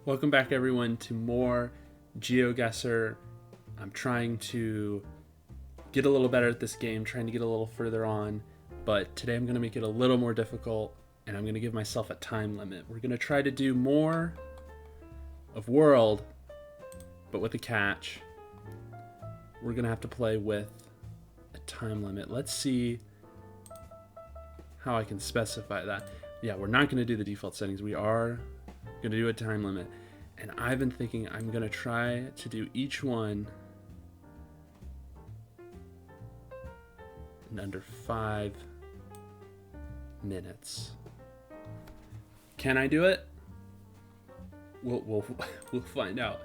Welcome back, everyone, to more Geoguessr. I'm trying to get a little better at this game, trying to get a little further on, but today I'm going to make it a little more difficult, and I'm going to give myself a time limit. We're going to try to do more of World, but with a catch. We're going to have to play with a time limit. Let's see how I can specify that. Yeah, we're not going to do the default settings. We are going to do a time limit. And I've been thinking I'm going to try to do each one in under 5 minutes. Can I do it? We'll find out.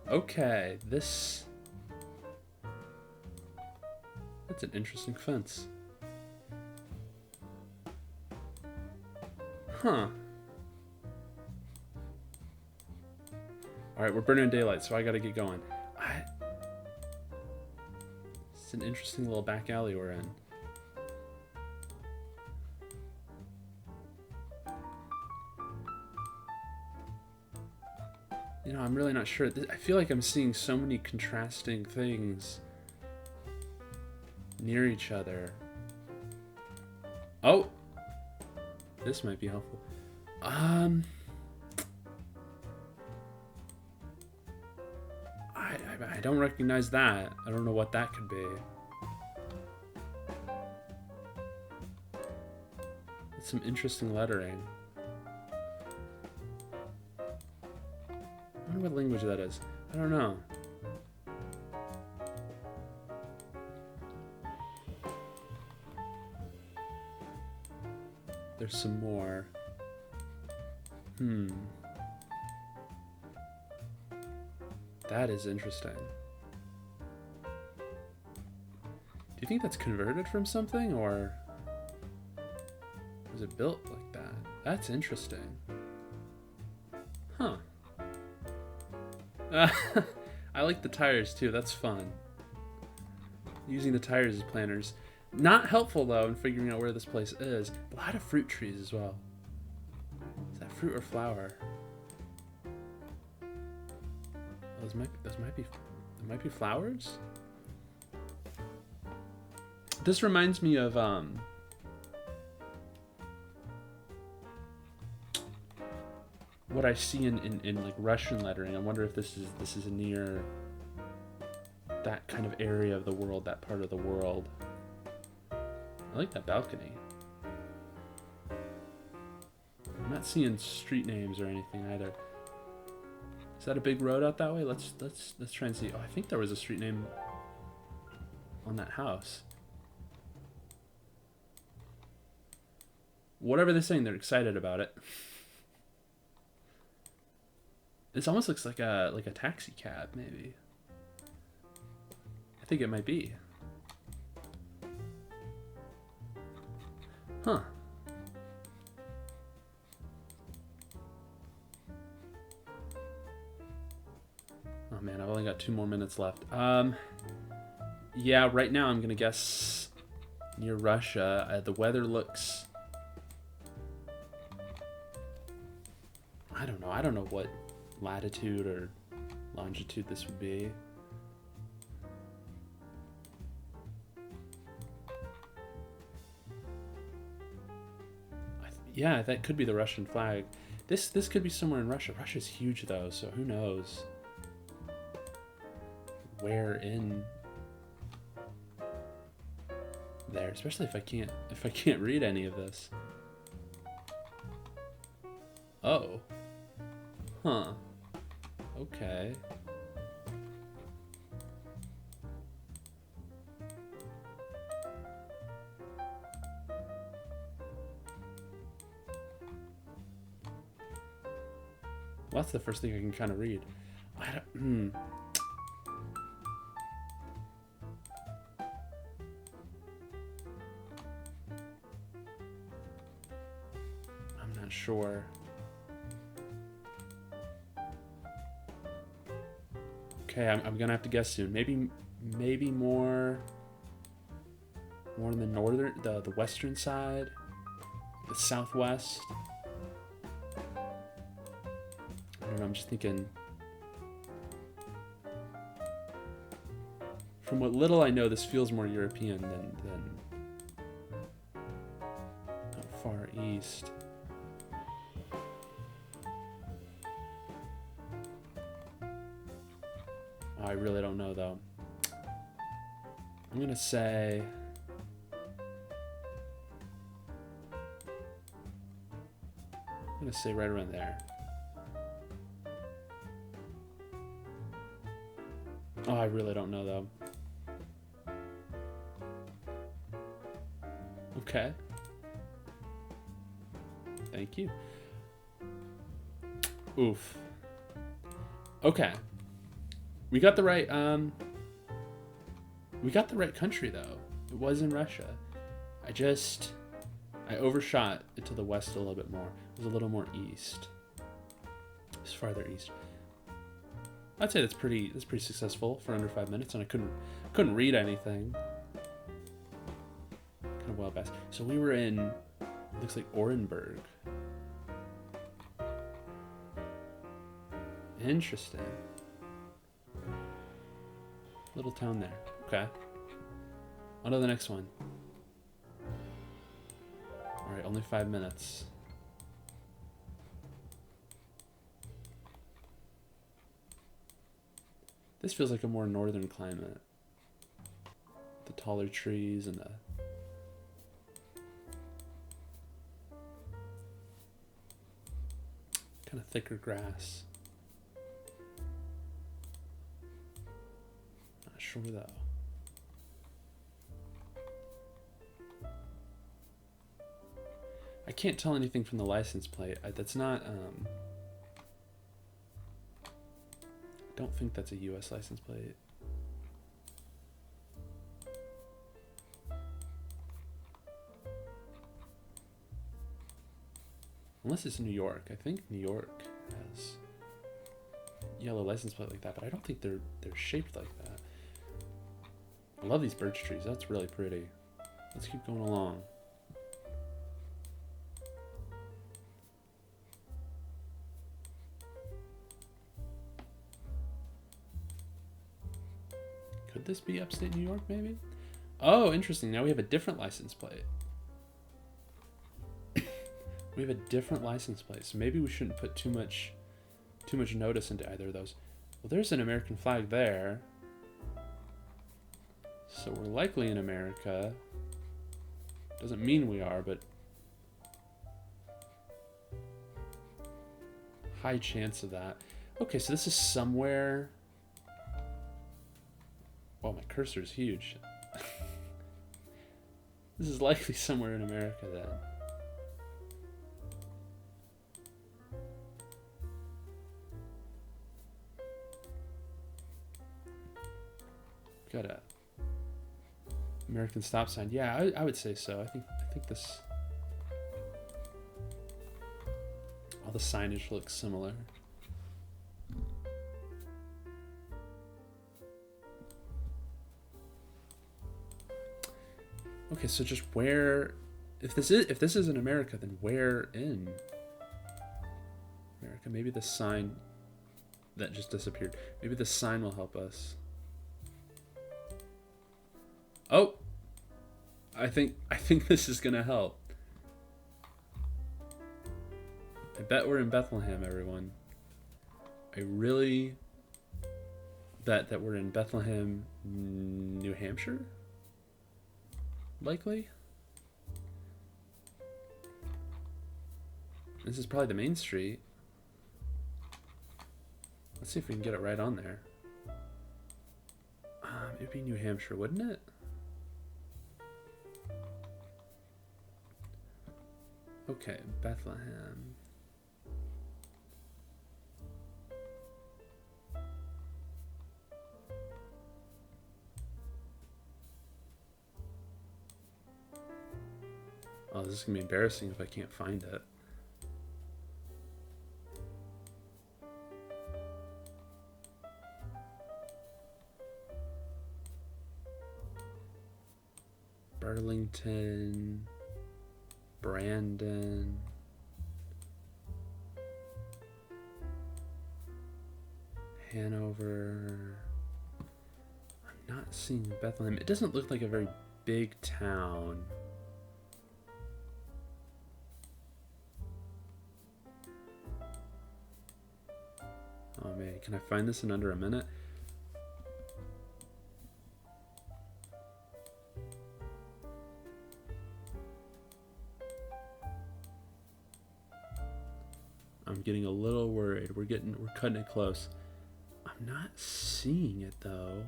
Okay, that's an interesting fence. Huh. Alright, we're burning daylight, so I gotta get going. It's an interesting little back alley we're in. You know, I'm really not sure. I feel like I'm seeing so many contrasting things near each other. Oh! This might be helpful. I don't recognize that. I don't know what that could be. It's some interesting lettering. I wonder what language that is. I don't know. There's some more. That is interesting. Do you think that's converted from something, or was it built like that? That's interesting. Huh. I like the tires too, that's fun. Using the tires as planners. Not helpful though in figuring out where this place is. A lot of fruit trees as well. Is that fruit or flower? Oh, those might be flowers? This reminds me of what I see in like Russian lettering. I wonder if this is near that kind of area of the world, that part of the world. I like that balcony. I'm not seeing street names or anything either. Is that a big road out that way? Let's try and see. Oh, I think there was a street name on that house. Whatever they're saying, they're excited about it. This almost looks like a taxi cab, maybe. I think it might be. Huh. Oh man, I've only got 2 more minutes left. Yeah, right now I'm gonna guess near Russia. The weather looks... I don't know what latitude or longitude this would be. Yeah, that could be the Russian flag. This could be somewhere in Russia. Russia's huge though, so who knows where in there, especially if I can't read any of this. Oh. Huh. Okay. Well, that's the first thing I can kind of read. I'm not sure. Okay, I'm gonna have to guess soon. Maybe more in the northern, the western side. the Southwest. I don't know, I'm just thinking. From what little I know, this feels more European than Far East. Oh, I really don't know though. I'm gonna say right around there. Oh, I really don't know though. Okay. Thank you. Oof. Okay. We got the right country though. It was in Russia. I overshot it to the west a little bit more. It was a little more east. It's farther east. I'd say that's pretty successful for under 5 minutes, and I couldn't read anything. Kind of wild west. So we were in, looks like Orenburg. Interesting. Little town there. Okay. On to the next one. Alright, only 5 minutes. This feels like a more northern climate. The taller trees and the kind of thicker grass. Not sure though. I can't tell anything from the license plate. That's not, I don't think that's a US license plate. Unless it's New York. I think New York has yellow license plate like that, but I don't think they're shaped like that. I love these birch trees. That's really pretty. Let's keep going along. Could this be upstate New York, maybe? Oh, interesting. Now we have a different license plate. We have a different license plate, so maybe we shouldn't put too much notice into either of those. Well, there's an American flag there. So we're likely in America. Doesn't mean we are, but high chance of that. Okay, so this is somewhere. Wow, my cursor is huge. This is likely somewhere in America then. Got a American stop sign. Yeah, I would say so. I think this. All the signage looks similar. Okay, so just where, if this is in America, then where in America? Maybe the sign that just disappeared. Maybe the sign will help us. Oh, I think this is gonna help. I bet we're in Bethlehem, everyone. I really bet that we're in Bethlehem, New Hampshire. Likely. This is probably the main street. Let's see if we can get it right on there. It'd be New Hampshire, wouldn't it? Okay, Bethlehem. Oh, this is gonna be embarrassing if I can't find it. Burlington. Brandon. Hanover. I'm not seeing Bethlehem. It doesn't look like a very big town. Oh man, can I find this in under a minute? I'm getting a little worried. We're cutting it close. I'm not seeing it though.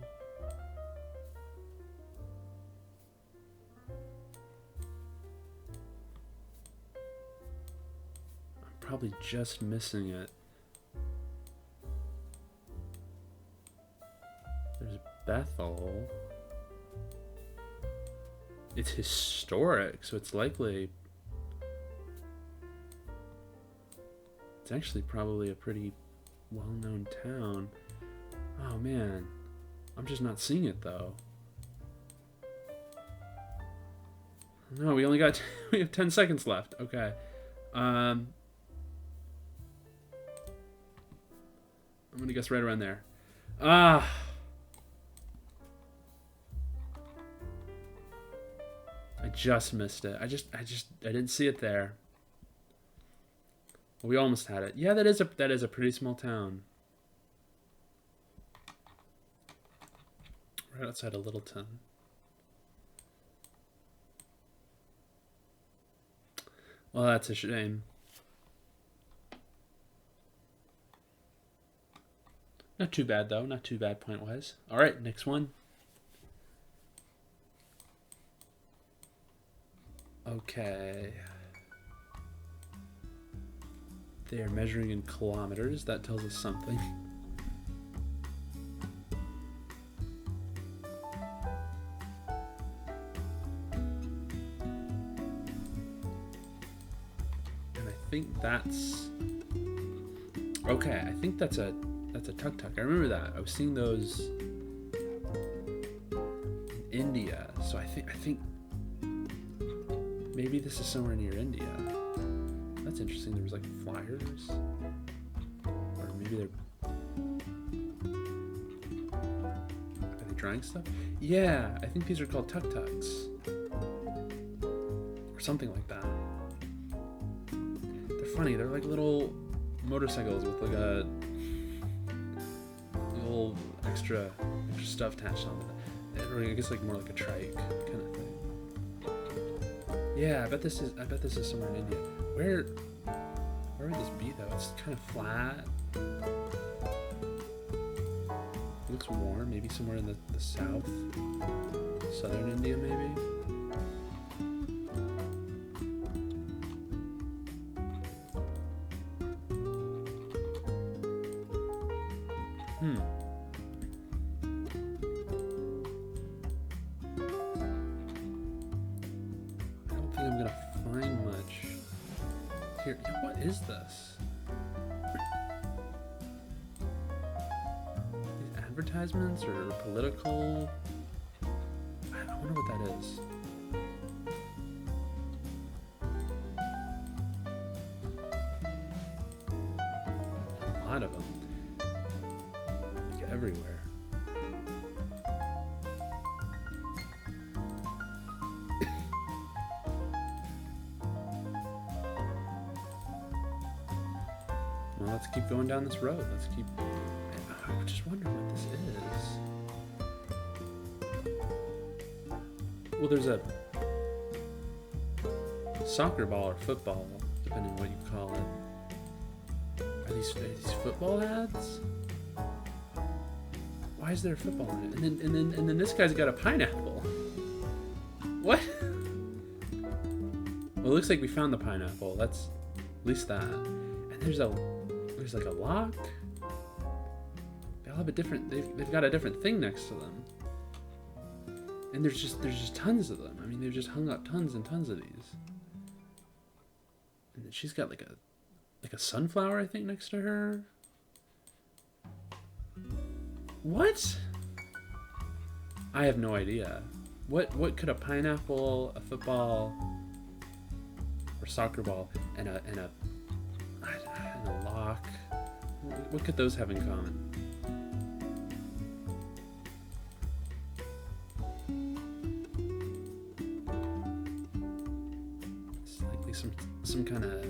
I'm probably just missing it. There's Bethel. It's historic, so it's likely... It's actually probably a pretty well-known town. Oh man, I'm just not seeing it though. No, we only got we have 10 seconds left. Okay. I'm gonna guess right around there. I just missed it. I didn't see it there. We almost had it. Yeah, that is a pretty small town. Right outside of Littleton. Well, that's a shame. Not too bad though. Not too bad point-wise. All right, next one. Okay. They are measuring in kilometers. That tells us something. And I think that's... Okay, I think that's a tuk-tuk. I remember that. I was seeing those in India. So I think maybe this is somewhere near India. That's interesting. There was like flyers, or maybe they're... Are they drawing stuff? Yeah, I think these are called tuk-tuks, or something like that. They're funny. They're like little motorcycles with like a little extra stuff attached on it. Or I guess like more like a trike kind of thing. Yeah, I bet this is somewhere in India. Where would this be though? It's kind of flat. It looks warm. Maybe somewhere in the south, southern India, maybe. Here, what is this? These advertisements or political? I wonder what that is. A lot of them. Like everywhere. Well, let's keep going down this road. Let's keep... I'm just wondering what this is. Well, there's a soccer ball or football, depending on what you call it. Are these football ads? Why is there a football in it? And then this guy's got a pineapple. What? Well, it looks like we found the pineapple. That's at least that. And there's like a lock. They all have a different. They've got a different thing next to them. And there's just tons of them. I mean, they've just hung up tons and tons of these. And then she's got like a sunflower, I think, next to her. What? I have no idea. What could a pineapple, a football, or soccer ball and a lock. What could those have in common? It's likely some kind of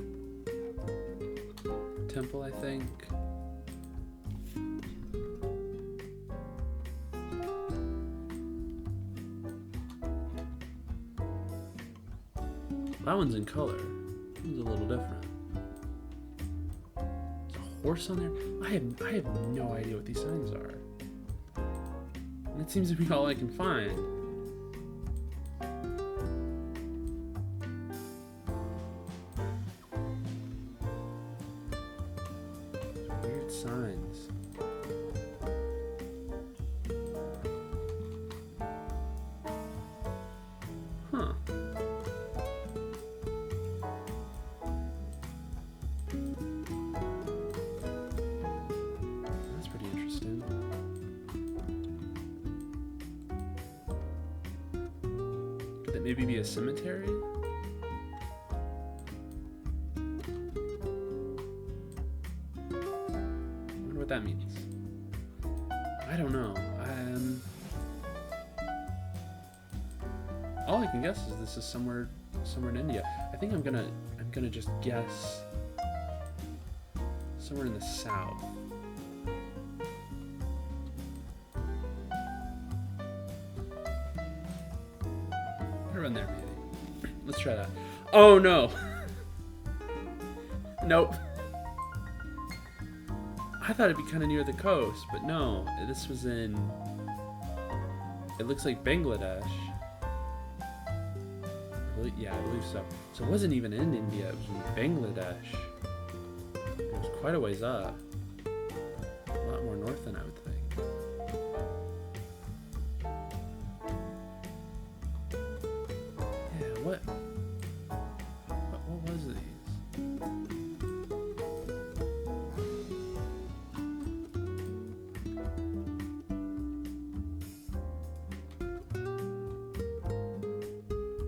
temple, I think. That one's in color. That one's a little different. There's a horse on there. I have no idea what these signs are. And it seems to be all I can find. Weird signs. Huh. That's pretty interesting. Could that maybe be a cemetery? What that means. I don't know. All I can guess is this is somewhere in India. I think I'm gonna just guess somewhere in the south. Around there maybe. Let's try that. Oh no. Nope. I thought it'd be kind of near the coast, but no. This was in... It looks like Bangladesh. Yeah, I believe so. So it wasn't even in India. It was in Bangladesh. It was quite a ways up. A lot more north than I would think. Yeah, what was these?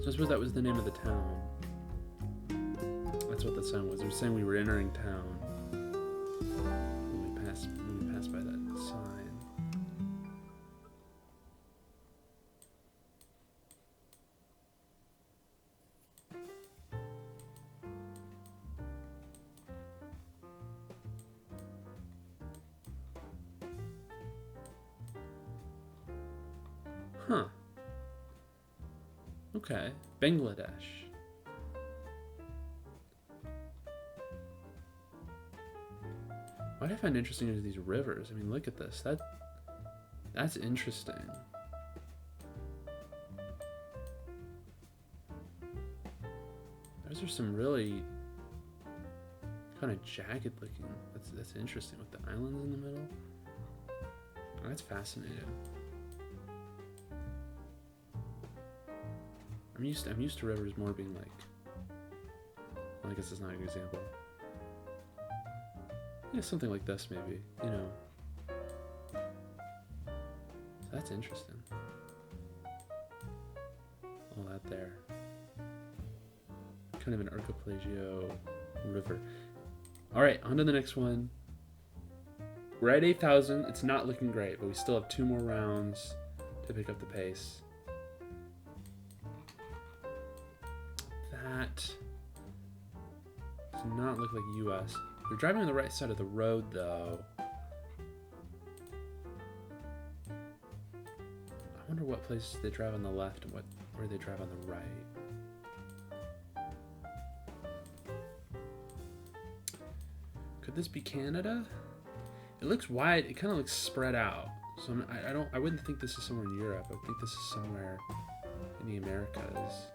So I suppose that was the name of the town. That's what the sign was. It was saying we were entering town when we passed by that sign. Huh. Okay, Bangladesh. What I find interesting is these rivers. I mean, look at this. That's interesting. Those are some really kind of jagged looking. That's interesting with the islands in the middle. That's fascinating. I'm used to rivers more being like, well, I guess it's not a good example. Yeah, something like this maybe, you know. So that's interesting. All that there. Kind of an archipelago river. Alright, on to the next one. We're at 8,000. It's not looking great, but we still have 2 more rounds to pick up the pace. That does not look like US. They're driving on the right side of the road, though. I wonder what places they drive on the left and where they drive on the right. Could this be Canada? It looks wide. It kind of looks spread out. So I wouldn't think this is somewhere in Europe. I would think this is somewhere in the Americas.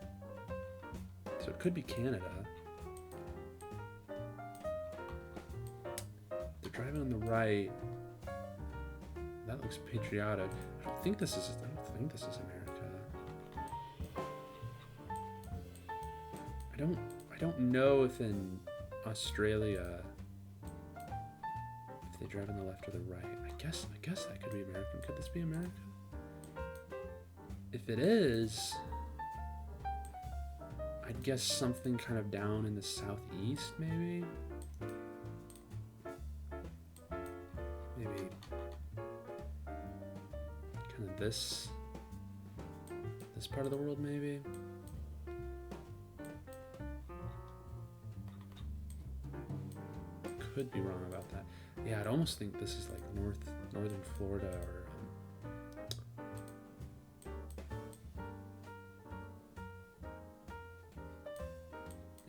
So it could be Canada. They're driving on the right. That looks patriotic. I don't think this is America. I don't know if in Australia if they drive on the left or the right. I guess that could be American. Could this be America? If it is, I I'd guess something kind of down in the southeast, maybe? Maybe kind of this part of the world, maybe? Could be wrong about that. Yeah, I'd almost think this is like northern Florida or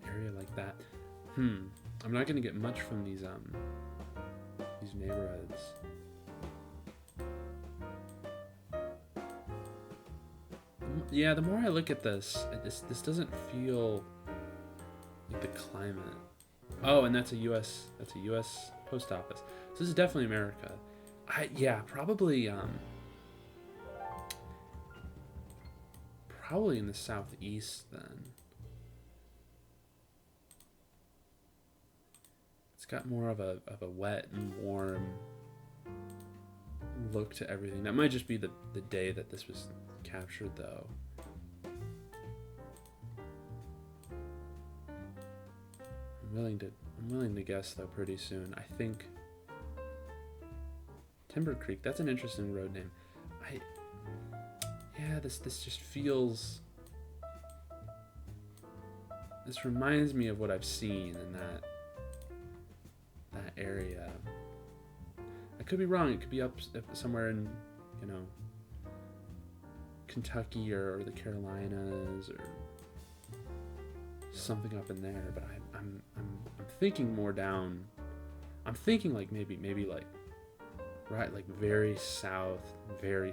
area like that. I'm not gonna get much from these neighborhoods. Yeah, the more I look at this doesn't feel like the climate. Oh, and that's a U.S. post office. So this is definitely America. Probably in the southeast then. It's got more of a wet and warm look to everything. That might just be the day that this was captured, though. I'm willing to guess though pretty soon. I think Timber Creek. That's an interesting road name. This just feels. This reminds me of what I've seen in that area. I could be wrong. It could be up somewhere in, Kentucky or the Carolinas or something up in there. But I'm thinking more down. I'm thinking like maybe like right like very south near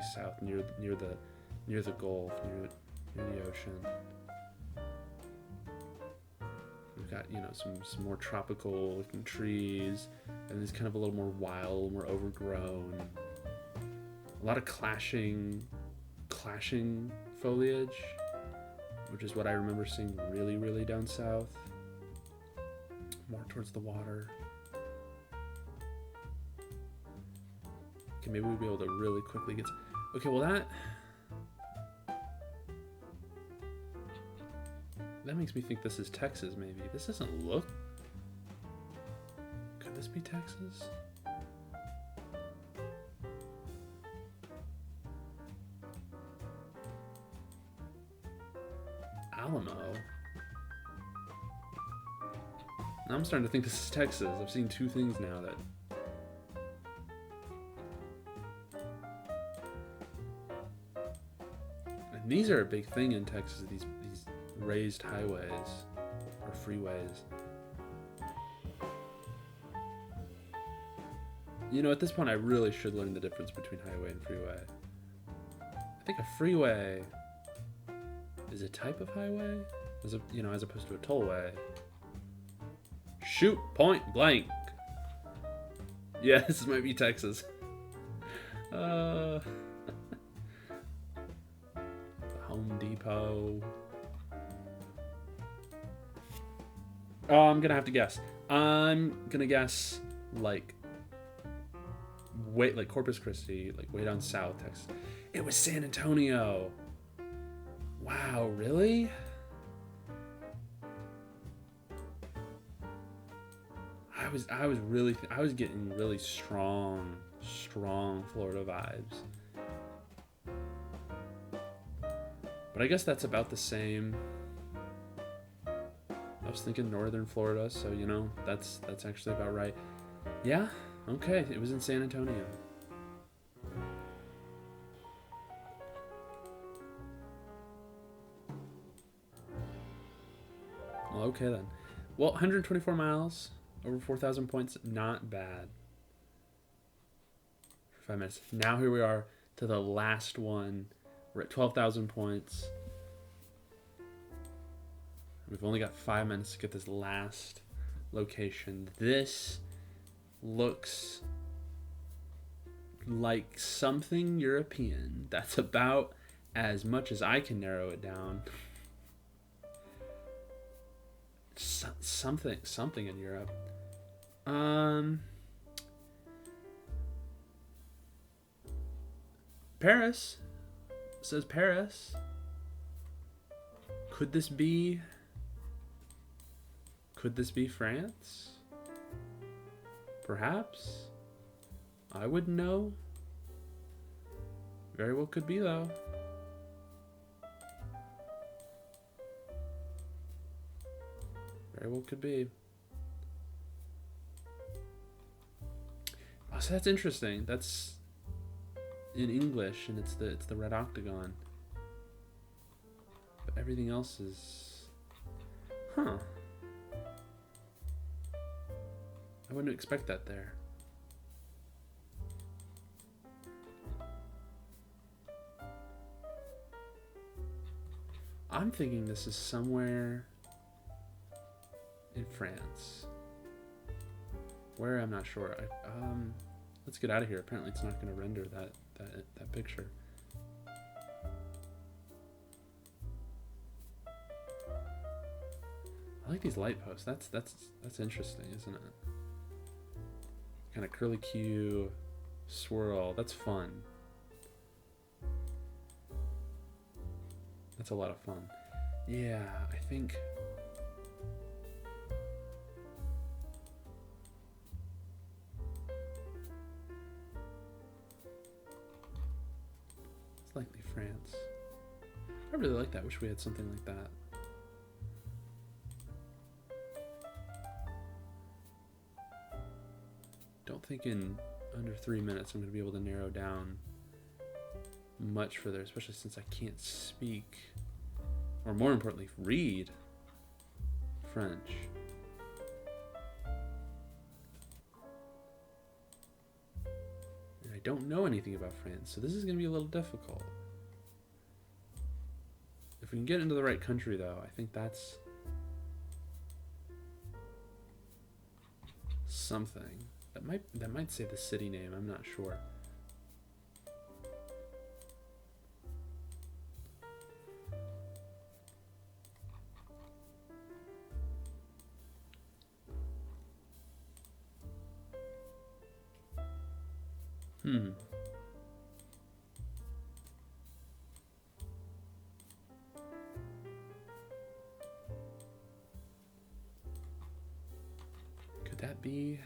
the Gulf, near the ocean. We've got some more tropical looking trees, and it's kind of a little more wild, more overgrown. A lot of clashing foliage, which is what I remember seeing really down south, more towards the water. Okay, maybe we'll be able to really quickly get. Okay, well that makes me think this is Texas, maybe. This doesn't look. Could this be Texas? Alamo. Now I'm starting to think this is Texas. I've seen two things now that. And these are a big thing in Texas. These raised highways or freeways. At this point I really should learn the difference between highway and freeway. I think a freeway is a type of highway as opposed to a tollway. Shoot, point blank. Yeah, this might be Texas. Home Depot. Oh, I'm gonna have to guess. I'm gonna guess like Corpus Christi, like way down south Texas. It was San Antonio. Wow, really? I was getting really strong Florida vibes. But I guess that's about the same. I was thinking northern Florida, so that's actually about right. Yeah, okay, it was in San Antonio. Well, okay then. Well, 124 miles, over 4,000 points, not bad. For 5 minutes. Now here we are to the last one. We're at 12,000 points. We've only got 5 minutes to get this last location. This looks like something European. That's about as much as I can narrow it down. Something in Europe. Paris. It says Paris. Could this be Could this be France? Perhaps? I wouldn't know. Very well could be, though. Very well could be. Oh, so that's interesting. That's in English, and it's the red octagon. But everything else is... Huh. I wouldn't expect that there. I'm thinking this is somewhere in France. Where, I'm not sure. Let's get out of here. Apparently it's not going to render that picture. I like these light posts. That's interesting, isn't it? Kind of curly Q swirl. That's fun. That's a lot of fun. Yeah, I think... It's likely France. I really like that. Wish we had something like that. Don't think in under 3 minutes I'm going to be able to narrow down much further, especially since I can't speak, or more importantly, read French. And I don't know anything about France, so this is going to be a little difficult. If we can get into the right country, though, I think that's something. That might say the city name, I'm not sure. Could that be...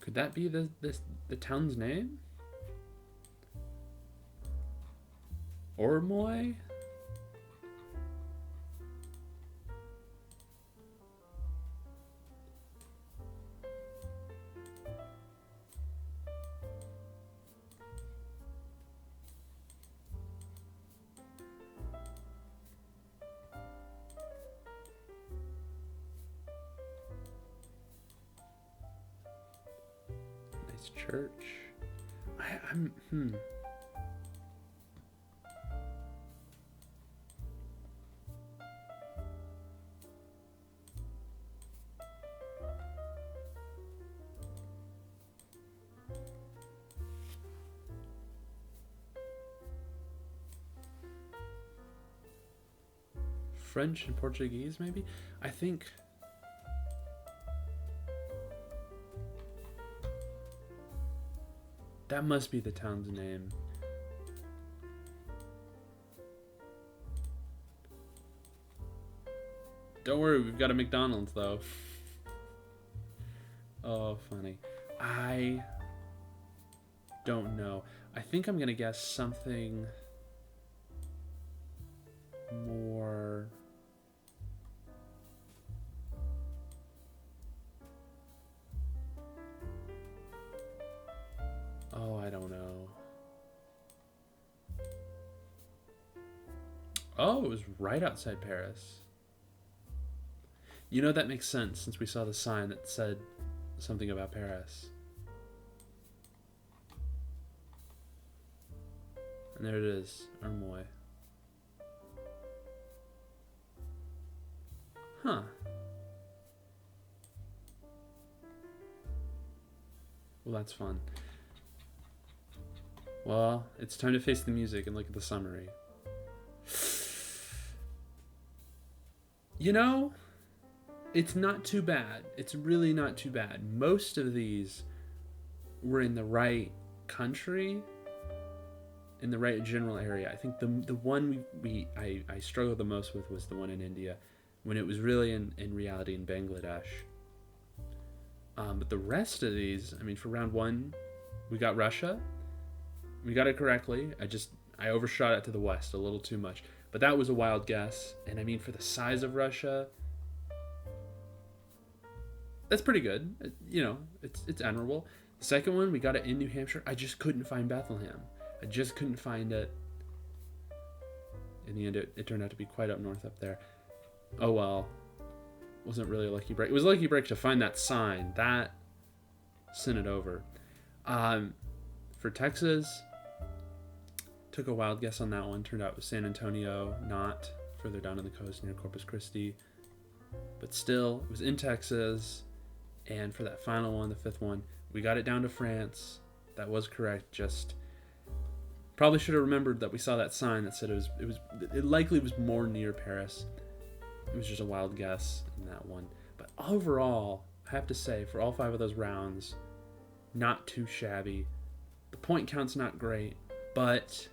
Could that be the town's name? Ormoy? Church. I'm French and Portuguese, maybe? I think... That must be the town's name. Don't worry, we've got a McDonald's, though. Oh, funny. I don't know. I think I'm going to guess something more... Oh, I don't know. Oh, it was right outside Paris. You know, that makes sense since we saw the sign that said something about Paris. And there it is, Armoy. Huh. Well, that's fun. Well, it's time to face the music and look at the summary. You know, it's not too bad. It's really not too bad. Most of these were in the right country. in the right general area. I think the one I struggled the most with was the one in India, when it was really in reality in Bangladesh. But the rest of these, I mean, for round one, we got Russia. We got it correctly. I overshot it to the west a little too much. But that was a wild guess. And I mean, for the size of Russia, that's pretty good. It's admirable. The second one, we got it in New Hampshire. I just couldn't find Bethlehem. I just couldn't find it. In the end, it turned out to be quite up north up there. Oh well. Wasn't really a lucky break. It was a lucky break to find that sign. That sent it over. For Texas, took a wild guess on that one. Turned out it was San Antonio, not further down on the coast near Corpus Christi. But still, it was in Texas. And for that final one, the fifth one, we got it down to France. That was correct. Just probably should have remembered that we saw that sign that said it likely was more near Paris. It was just a wild guess in that one. But overall, I have to say, for all 5 of those rounds, not too shabby. The point count's not great, but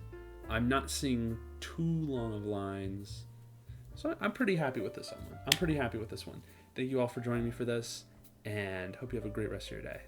I'm not seeing too long of lines. So I'm pretty happy with this one. Thank you all for joining me for this, and hope you have a great rest of your day.